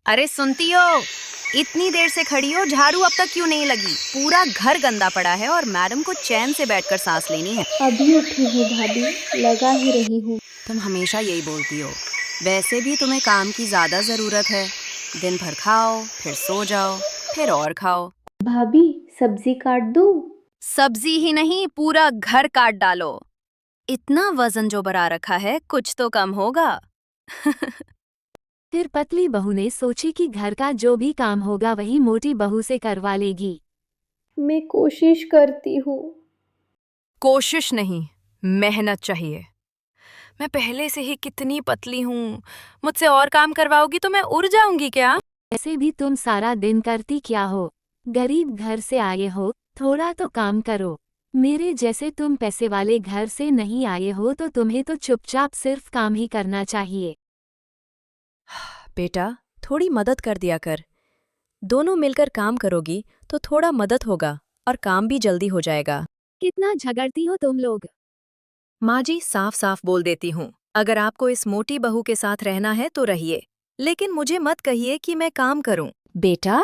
अरे सुनती हो? इतनी देर से खड़ी हो, झाड़ू अब तक क्यों नहीं लगी? पूरा घर गंदा पड़ा है और मैडम को चैन से बैठकर सांस लेनी है। अभी उठी हूँ भाभी, लगा ही रही हूँ। तुम हमेशा यही बोलती हो। वैसे भी तुम्हें काम की ज्यादा जरूरत है। दिन भर खाओ, फिर सो जाओ, फिर और खाओ। भाभी, सब्जी काट दूँ? सब्जी ही नहीं, पूरा घर काट डालो। इतना वजन जो बढ़ा रखा है, कुछ तो कम होगा। फिर पतली बहू ने सोची कि घर का जो भी काम होगा वही मोटी बहू से करवा लेगी। मैं कोशिश करती हूँ। कोशिश नहीं, मेहनत चाहिए। मैं पहले से ही कितनी पतली हूँ। मुझसे और काम करवाओगी तो मैं उड़ जाऊंगी क्या? ऐसे भी तुम सारा दिन करती क्या हो? गरीब घर से आए हो, थोड़ा तो काम करो। मेरे जैसे तुम पैसे वाले घर से नहीं आए हो तो तुम्हें तो चुपचाप सिर्फ काम ही करना चाहिए। बेटा, थोड़ी मदद कर दिया कर। दोनों मिलकर काम करोगी तो थोड़ा मदद होगा और काम भी जल्दी हो जाएगा। कितना झगड़ती हो तुम लोग। माँ जी, साफ साफ बोल देती हूँ, अगर आपको इस मोटी बहू के साथ रहना है तो रहिए, लेकिन मुझे मत कहिए कि मैं काम करूँ। बेटा,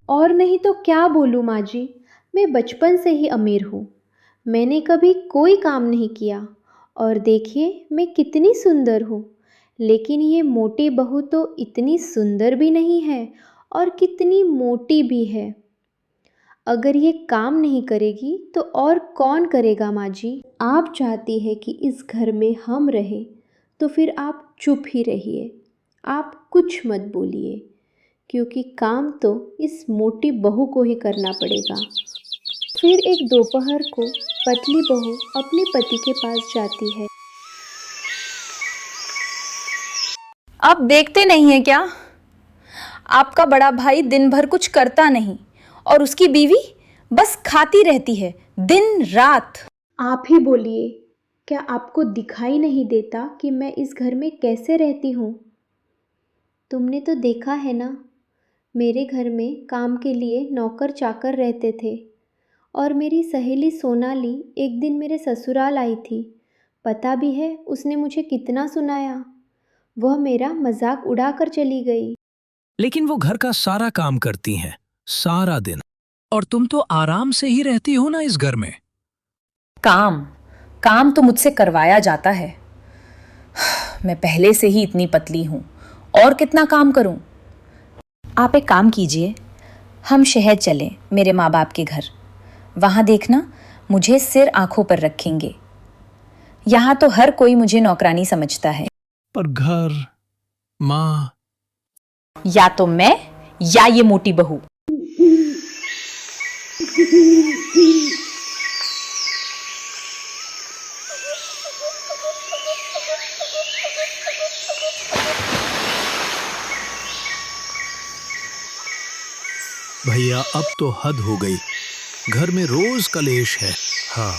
और नहीं तो क्या बोलूँ माँ जी, मैं बचपन से ही अमीर हूँ। मैंने कभी कोई काम नहीं किया और देखिए मैं कितनी सुंदर हूँ। लेकिन ये मोटी बहू तो इतनी सुंदर भी नहीं है और कितनी मोटी भी है। अगर ये काम नहीं करेगी तो और कौन करेगा माँ जी? आप चाहती है कि इस घर में हम रहें तो फिर आप चुप ही रहिए। आप कुछ मत बोलिए, क्योंकि काम तो इस मोटी बहू को ही करना पड़ेगा। फिर एक दोपहर को पतली बहू अपने पति के पास जाती है। आप देखते नहीं हैं क्या? आपका बड़ा भाई दिन भर कुछ करता नहीं और उसकी बीवी बस खाती रहती है दिन रात। आप ही बोलिए, क्या आपको दिखाई नहीं देता कि मैं इस घर में कैसे रहती हूँ? तुमने तो देखा है ना, मेरे घर में काम के लिए नौकर चाकर रहते थे और मेरी सहेली सोनाली एक दिन मेरे ससुराल आई थी। पता भी है उसने मुझे कितना सुनाया। वह मेरा मजाक उड़ाकर चली गई। लेकिन वो घर का सारा काम करती हैं, सारा दिन। और तुम तो आराम से ही रहती हो ना इस घर में। काम काम तो मुझसे करवाया जाता है। मैं पहले से ही इतनी पतली हूँ, और कितना काम करूँ? आप एक काम कीजिए, हम शहर चलें मेरे माँ बाप के घर। वहाँ देखना, मुझे सिर आंखों पर रखेंगे। यहाँ तो हर कोई मुझे नौकरानी समझता है। पर घर, माँ। या तो मैं या ये मोटी बहू। भैया, अब तो हद हो गई। घर में रोज कलेश है। हाँ,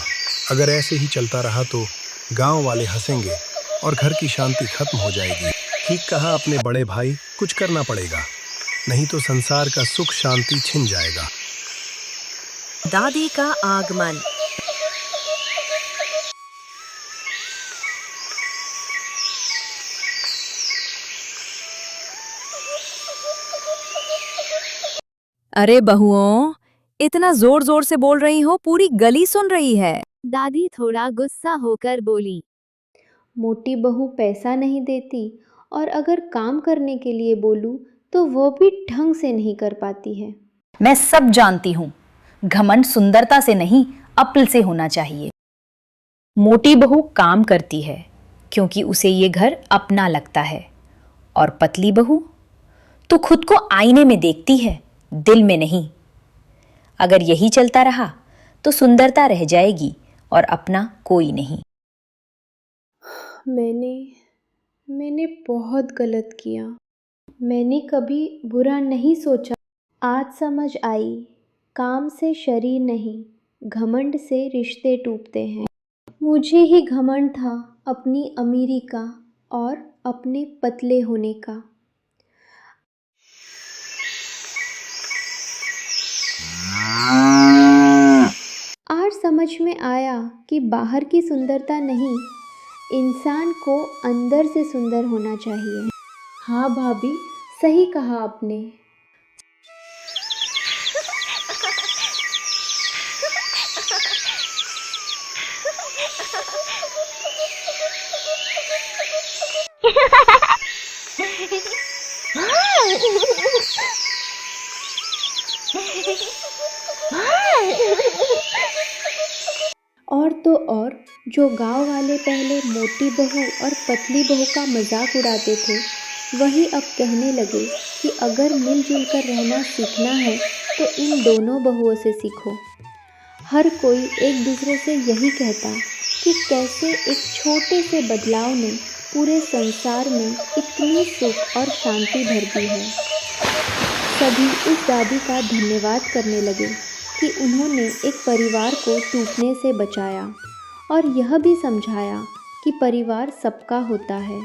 अगर ऐसे ही चलता रहा तो गांव वाले हंसेंगे और घर की शांति खत्म हो जाएगी। ठीक कहा अपने बड़े भाई, कुछ करना पड़ेगा, नहीं तो संसार का सुख शांति छिन जाएगा। दादी का आगमन। अरे बहुओं, इतना जोर जोर से बोल रही हो, पूरी गली सुन रही है। दादी थोड़ा गुस्सा होकर बोली। मोटी बहू पैसा नहीं देती और अगर काम करने के लिए बोलूं तो वो भी ढंग से नहीं कर पाती है। मैं सब जानती हूँ, घमंड सुंदरता से नहीं, अक्ल से होना चाहिए। मोटी बहू काम करती है क्योंकि उसे ये घर अपना लगता है, और पतली बहू तो खुद को आईने में देखती है, दिल में नहीं। अगर यही चलता रहा तो सुंदरता रह जाएगी और अपना कोई नहीं। मैंने बहुत गलत किया। मैंने कभी बुरा नहीं सोचा। आज समझ आई, काम से शरीर नहीं, घमंड से रिश्ते टूटते हैं। मुझे ही घमंड था अपनी अमीरी का और अपने पतले होने का। आज समझ में आया कि बाहर की सुंदरता नहीं, इंसान को अंदर से सुंदर होना चाहिए। हाँ भाभी, सही कहा आपने। और तो और जो गांव वाले पहले मोटी बहू और पतली बहू का मजाक उड़ाते थे, वही अब कहने लगे कि अगर मिलजुल कर रहना सीखना है तो इन दोनों बहुओं से सीखो। हर कोई एक दूसरे से यही कहता कि कैसे एक छोटे से बदलाव ने पूरे संसार में इतनी सुख और शांति भर दी है। सभी उस दादी का धन्यवाद करने लगे कि उन्होंने एक परिवार को टूटने से बचाया और यह भी समझाया कि परिवार सबका होता है,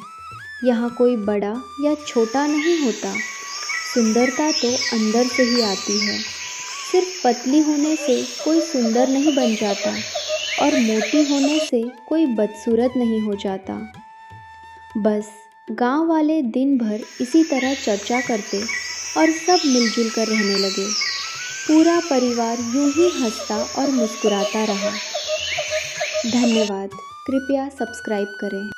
यहाँ कोई बड़ा या छोटा नहीं होता। सुंदरता तो अंदर से ही आती है। सिर्फ पतली होने से कोई सुंदर नहीं बन जाता और मोटी होने से कोई बदसूरत नहीं हो जाता। बस गांव वाले दिन भर इसी तरह चर्चा करते और सब मिलजुल कर रहने लगे। पूरा परिवार यूं ही हंसता और मुस्कुराता रहा। धन्यवाद। कृपया सब्सक्राइब करें।